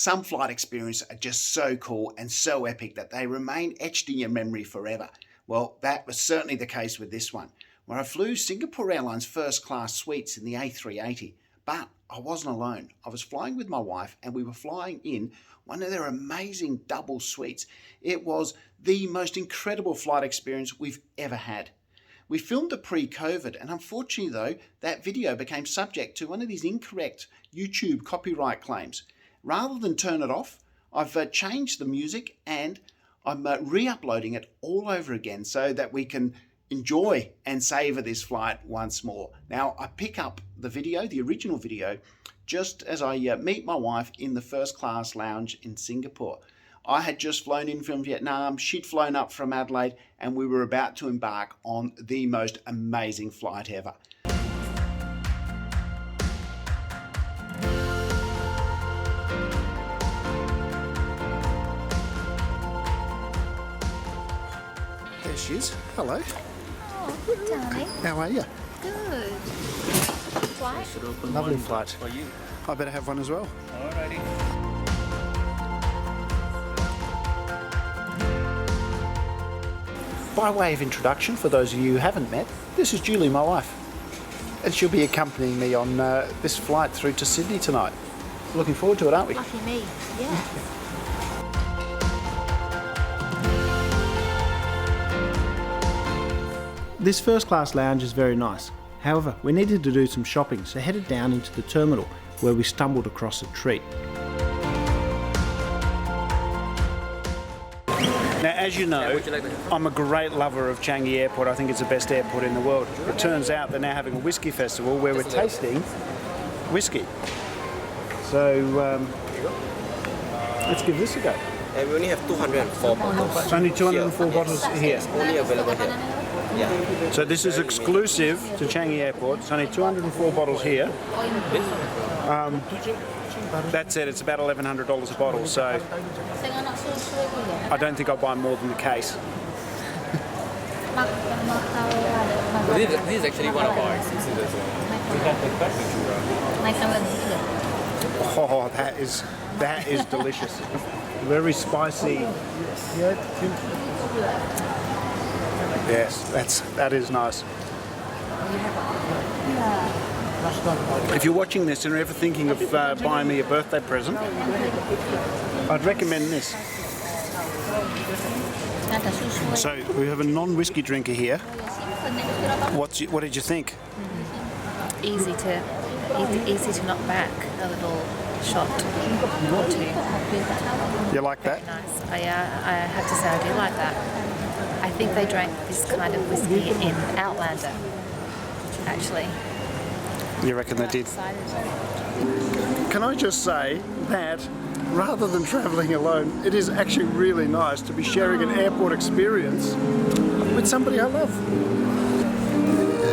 Some flight experiences are just so cool and so epic that they remain etched in your memory forever. Well, that was certainly the case with this one, where I flew Singapore Airlines first class suites in the A380. But I wasn't alone. I was flying with my wife and we were flying in one of their amazing double suites. It was the most incredible flight experience we've ever had. We filmed it pre-COVID, and unfortunately though, that video became subject to one of these incorrect YouTube copyright claims. Rather than turn it off, I've changed the music and I'm re-uploading it all over again so that we can enjoy and savor this flight once more. Now, I pick up the video, the original video, just as I meet my wife in the first class lounge in Singapore. I had just flown in from Vietnam, she'd flown up from Adelaide, and we were about to embark on the most amazing flight ever. There she is. Hello. Oh, good, darling. How are you? Good. Flight? Lovely flight. For you. I better have one as well. Alrighty. By way of introduction, for those of you who haven't met, this is Julie, my wife. And she'll be accompanying me on this flight through to Sydney tonight. Looking forward to it, aren't we? Lucky me, yeah. This first class lounge is very nice. However, we needed to do some shopping, so headed down into the terminal where we stumbled across a treat. Now, as you know, I'm a great lover of Changi Airport. I think it's the best airport in the world. It turns out they're now having a whiskey festival where we're tasting whiskey. So let's give this a go. And we only have 204 bottles. It's only 204 bottles here. It's only available here. Yeah. So this is exclusive to Changi Airport. It's only 204 bottles here. That said, it's about $1,100 a bottle, so I don't think I'll buy more than the case. This is actually one of our exclusives as well. We have the package. Oh, that is delicious. Very spicy. Yes, that is nice. If you're watching this and you're ever thinking of buying me a birthday present, I'd recommend this. So we have a non-whiskey drinker here. What did you think? Easy to knock back a little shot or two. You like that? Nice. I have to say I do like that. I think they drank this kind of whiskey in Outlander, actually. You reckon they did? Can I just say that rather than travelling alone, it is actually really nice to be sharing an airport experience with somebody I love.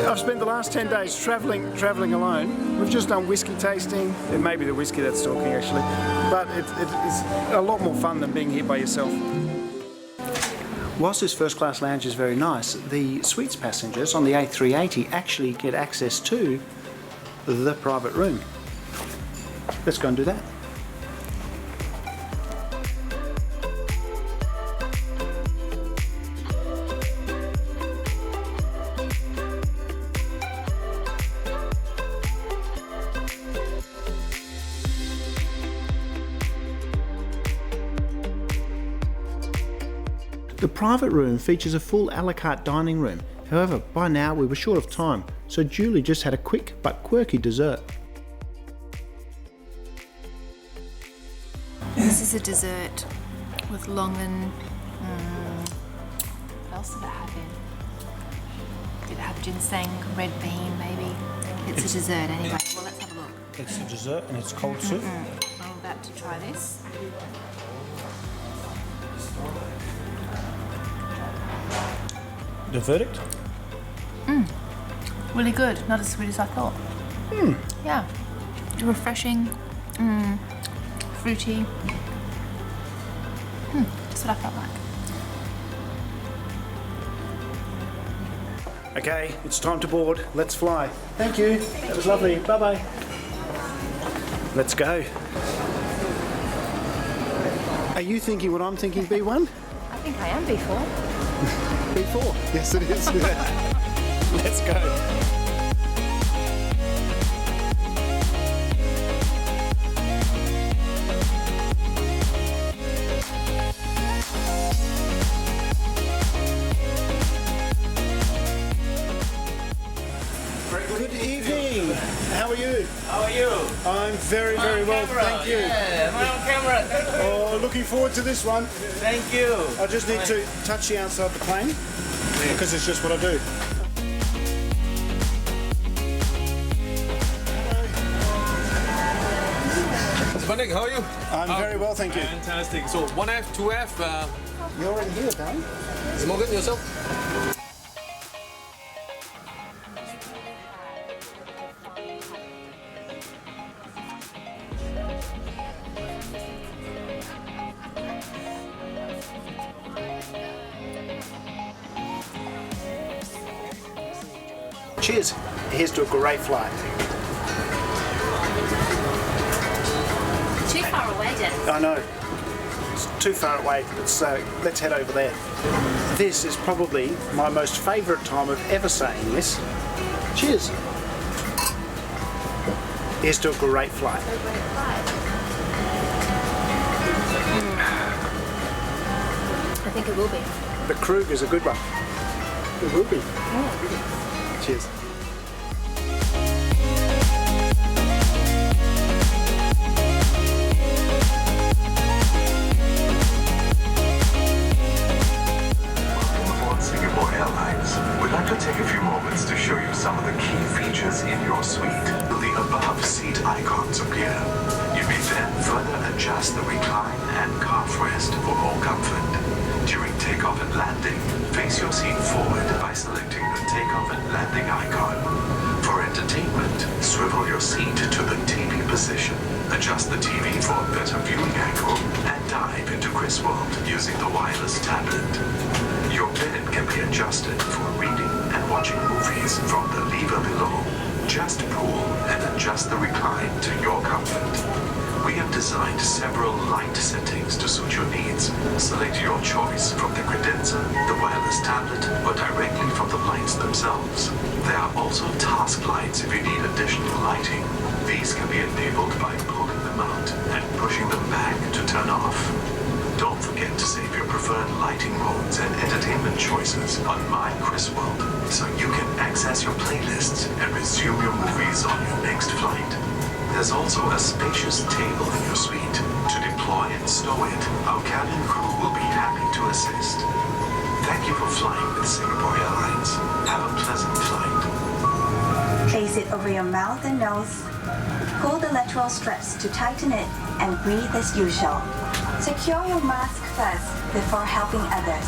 I've spent the last 10 days travelling alone. We've just done whiskey tasting. It may be the whiskey that's talking actually, but it's a lot more fun than being here by yourself. Whilst this first class lounge is very nice, the suites passengers on the A380 actually get access to the private room. Let's go and do that. The private room features a full a la carte dining room. However, by now we were short of time, so Julie just had a quick but quirky dessert. This is a dessert with longan. What else did it have in? Did it have ginseng, red bean, maybe? It's a dessert anyway. Well, let's have a look. It's a dessert and it's cold soup. I'm about to try this. The verdict? Really good. Not as sweet as I thought. Yeah. Refreshing. Fruity. That's what I felt like. Okay, it's time to board. Let's fly. Thank you. That was lovely. Bye-bye. Let's go. Are you thinking what I'm thinking, B1? I think I am B4. B4. Yes, it is. Let's go. Good evening. How are you? How are you? I'm very, very well, thank you. Yeah, am I on camera? Oh, looking forward to this one. Thank you. I just need to touch the outside of the plane because it's just what I do. Spanning, how are you? I'm very well, thank you. Fantastic. So 1F, 2F, You're already here, darling. Morgan, yourself? Cheers. Here's to a great flight. Too far away, Dennis. I know. It's too far away. Let's head over there. This is probably my most favourite time of ever saying this. Cheers. Here's to a great flight. I think it will be. The Krug is a good one. It will be. Cheers. Singapore Airlines. We'd like to take a few moments to show you some of the key features in your suite. The above seat icons appear. You may then further adjust the recline and calf rest for more comfort. During takeoff and landing, face your seat forward by selecting the takeoff and landing icon. For entertainment, swivel your seat to the TV position. Adjust the TV for a better viewing angle and dive into Chris World using the wireless tablet. Your bed can be adjusted for reading and watching movies from the lever below. Just pull and adjust the recline to your comfort. We have designed several light settings to suit your needs. Select your choice from the credenza, the wireless tablet, or directly from the lights themselves. There are also task lights if you need additional lighting. These can be enabled by pulling them out and pushing them back to turn off. Don't forget to save your preferred lighting modes and entertainment choices on My Chris World, so you can access your playlists and resume your movies on your next flight. There's also a spacious table in your suite. To deploy and stow it, our cabin crew will be happy to assist. Thank you for flying with Singapore Airlines. Have a pleasant flight. Place it over your mouth and nose. Pull the lateral straps to tighten it and breathe as usual. Secure your mask first before helping others.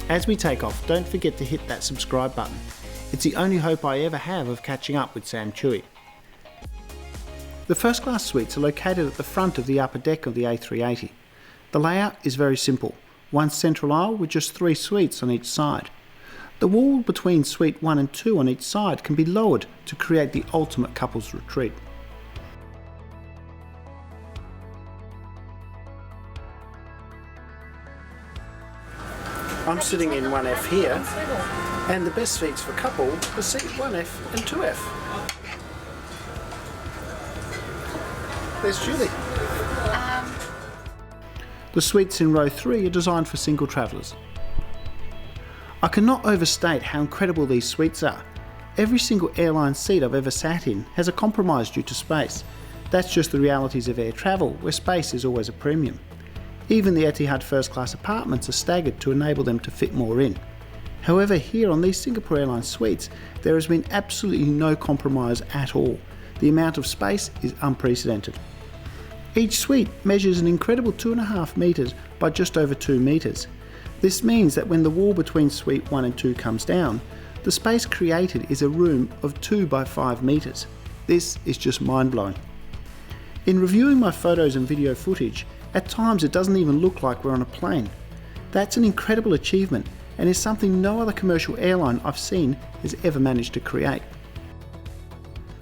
As we take off, don't forget to hit that subscribe button. It's the only hope I ever have of catching up with Sam Chewy. The first class suites are located at the front of the upper deck of the A380. The layout is very simple, one central aisle with just 3 suites on each side. The wall between suite 1 and 2 on each side can be lowered to create the ultimate couples retreat. I'm sitting in 1F here, and the best seats for couple are seat 1F and 2F. There's Julie. The suites in row 3 are designed for single travellers. I cannot overstate how incredible these suites are. Every single airline seat I've ever sat in has a compromise due to space. That's just the realities of air travel, where space is always a premium. Even the Etihad first class apartments are staggered to enable them to fit more in. However, here on these Singapore Airlines suites, there has been absolutely no compromise at all. The amount of space is unprecedented. Each suite measures an incredible 2.5 metres by just over 2 metres. This means that when the wall between suite 1 and 2 comes down, the space created is a room of 2 by 5 metres. This is just mind-blowing. In reviewing my photos and video footage, at times it doesn't even look like we're on a plane. That's an incredible achievement and is something no other commercial airline I've seen has ever managed to create.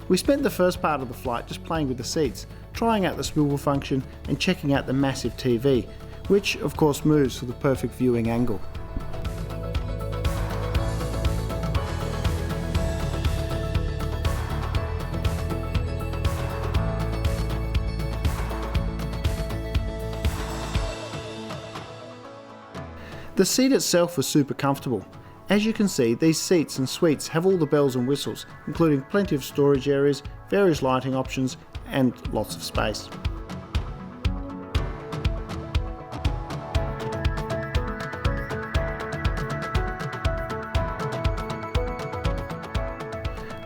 We spent the first part of the flight just playing with the seats, trying out the swivel function and checking out the massive TV, which of course moves for the perfect viewing angle. The seat itself was super comfortable. As you can see, these seats and suites have all the bells and whistles, including plenty of storage areas, various lighting options, and lots of space.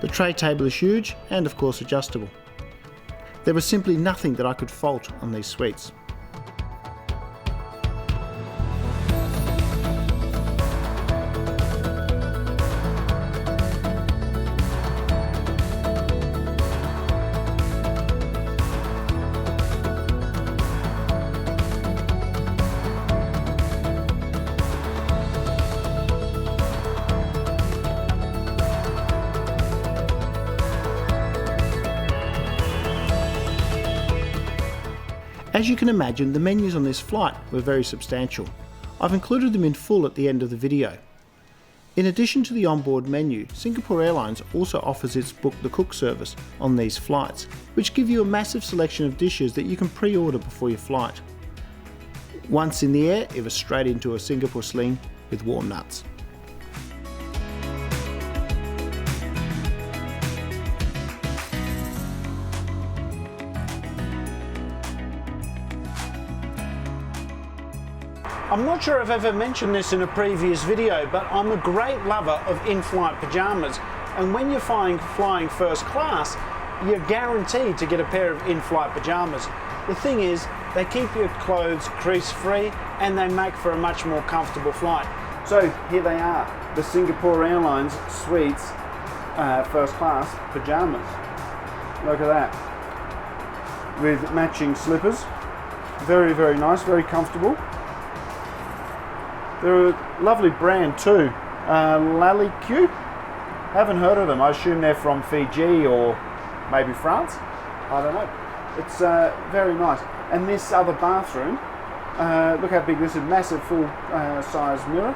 The tray table is huge and of course adjustable. There was simply nothing that I could fault on these suites. As you can imagine, the menus on this flight were very substantial. I've included them in full at the end of the video. In addition to the onboard menu, Singapore Airlines also offers its Book the Cook service on these flights, which give you a massive selection of dishes that you can pre-order before your flight. Once in the air, it was straight into a Singapore sling with warm nuts. I'm not sure I've ever mentioned this in a previous video, but I'm a great lover of in-flight pajamas, and when you're flying first class, you're guaranteed to get a pair of in-flight pajamas. The thing is, they keep your clothes crease-free and they make for a much more comfortable flight. So here they are, the Singapore Airlines Suites first class pajamas. Look at that. With matching slippers. Very, very nice, very comfortable. They're a lovely brand too, Lentil. Haven't heard of them. I assume they're from Fiji or maybe France. I don't know. It's very nice. And this other bathroom, look how big this is. Massive full size mirror.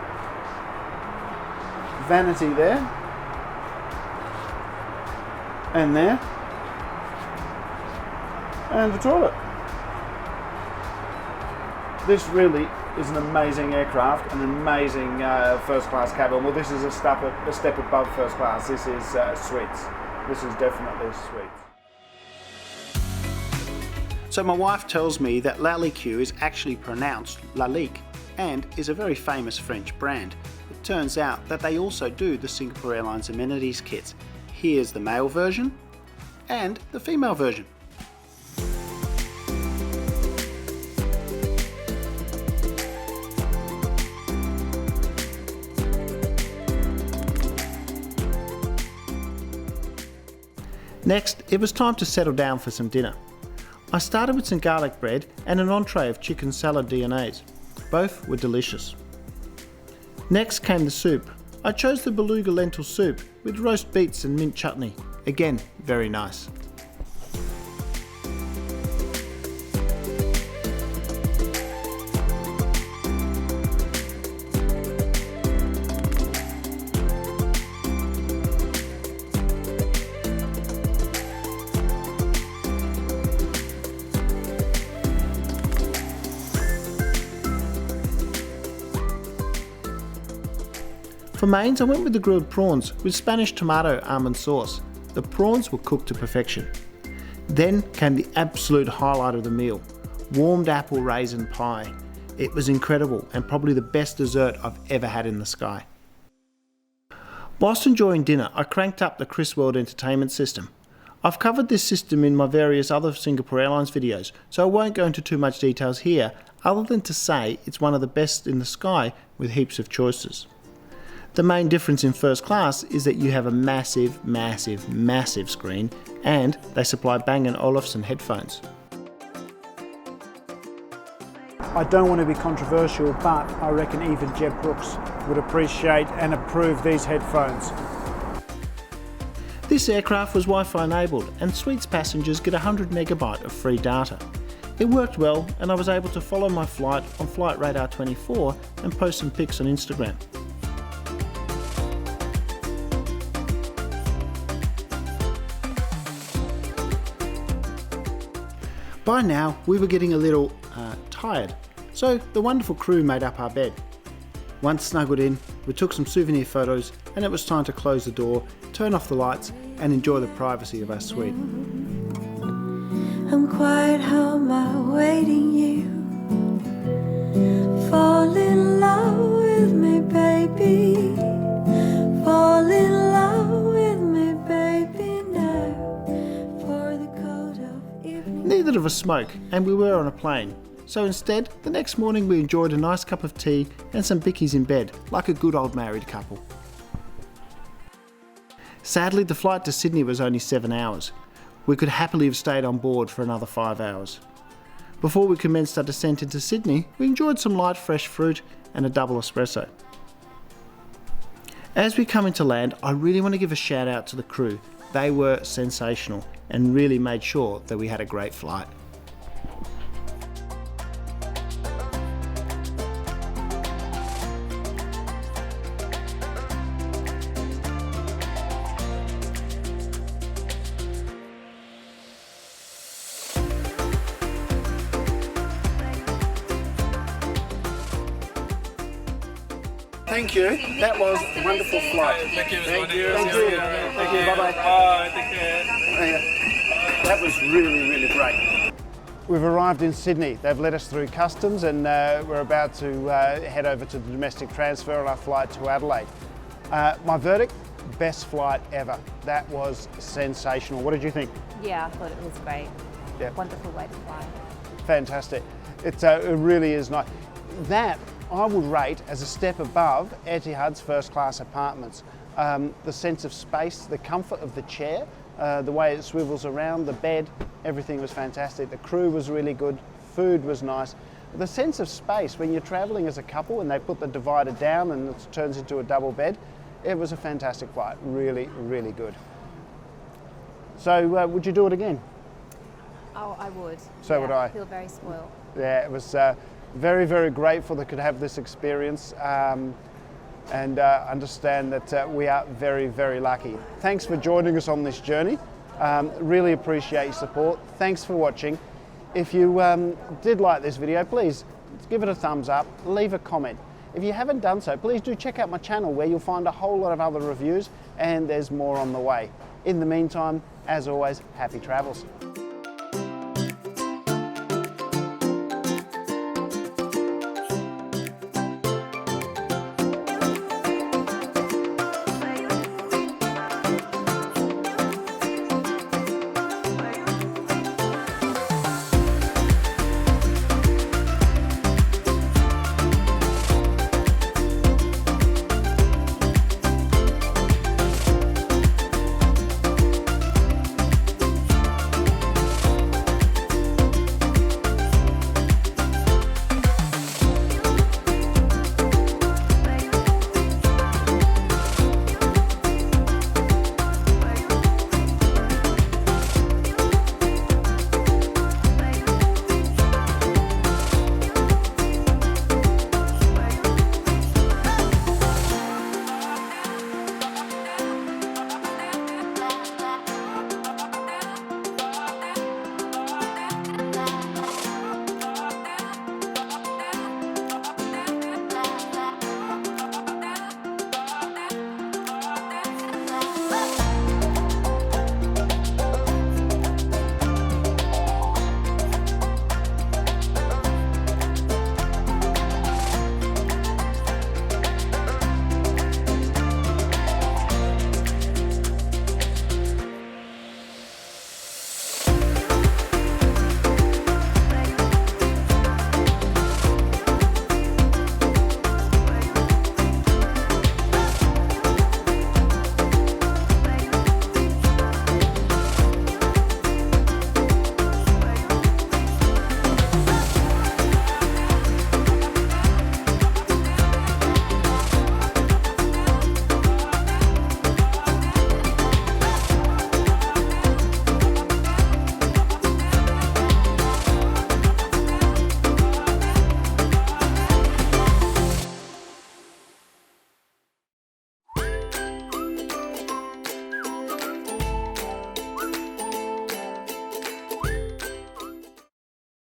Vanity there. And there. And the toilet. This really is an amazing aircraft, an amazing first class cabin. Well, this is a step above first class. This is suites. This is definitely suites. So my wife tells me that Lentil is actually pronounced Lalique and is a very famous French brand. It turns out that they also do the Singapore Airlines amenities kits. Here's the male version and the female version. Next, it was time to settle down for some dinner. I started with some garlic bread and an entree of chicken salad DNAs. Both were delicious. Next came the soup. I chose the Beluga lentil soup with roast beets and mint chutney. Again, very nice. For mains, I went with the grilled prawns with Spanish tomato almond sauce. The prawns were cooked to perfection. Then came the absolute highlight of the meal, warmed apple raisin pie. It was incredible and probably the best dessert I've ever had in the sky. Whilst enjoying dinner, I cranked up the Chris World entertainment system. I've covered this system in my various other Singapore Airlines videos, so I won't go into too much details here, other than to say it's one of the best in the sky with heaps of choices. The main difference in first class is that you have a massive screen, and they supply Bang & Olufsen headphones. I don't want to be controversial, but I reckon even Jeb Brooks would appreciate and approve these headphones. This aircraft was Wi-Fi enabled, and Suites passengers get 100 megabyte of free data. It worked well, and I was able to follow my flight on Flight Radar 24 and post some pics on Instagram. By now, we were getting a little tired, so the wonderful crew made up our bed. Once snuggled in, we took some souvenir photos, and it was time to close the door, turn off the lights, and enjoy the privacy of our suite. I'm quiet home awaiting you. Fall in love with me, baby. Fall in love with me, baby, now. For the cold of evening. Neither of us smoke, and we were on a plane. So instead, the next morning we enjoyed a nice cup of tea and some bickies in bed, like a good old married couple. Sadly, the flight to Sydney was only 7 hours. We could happily have stayed on board for another 5 hours. Before we commenced our descent into Sydney, we enjoyed some light fresh fruit and a double espresso. As we come into land, I really want to give a shout out to the crew. They were sensational and really made sure that we had a great flight. Thank you. That was a wonderful flight. Thank you. Thank you. Bye-bye. Bye. Take care. That was really great. We've arrived in Sydney. They've let us through customs, and we're about to head over to the domestic transfer on our flight to Adelaide. My verdict, best flight ever. That was sensational. What did you think? Yeah, I thought it was great. Yeah. Wonderful way to fly. Fantastic. It really is nice. That I would rate as a step above Etihad's first class apartments. The sense of space, the comfort of the chair, the way it swivels around, the bed, everything was fantastic. The crew was really good, food was nice. The sense of space when you're travelling as a couple and they put the divider down and it turns into a double bed, it was a fantastic flight, really good. So would you do it again? Oh, I would. So would I. I feel very spoiled. Yeah, it was very grateful that could have this experience and understand that we are very lucky. Thanks for joining us on this journey. Really appreciate your support. Thanks for watching. If you did like this video, please give it a thumbs up, leave a comment. If you haven't done so, please do check out my channel where you'll find a whole lot of other reviews, and there's more on the way. In the meantime, as always, happy travels.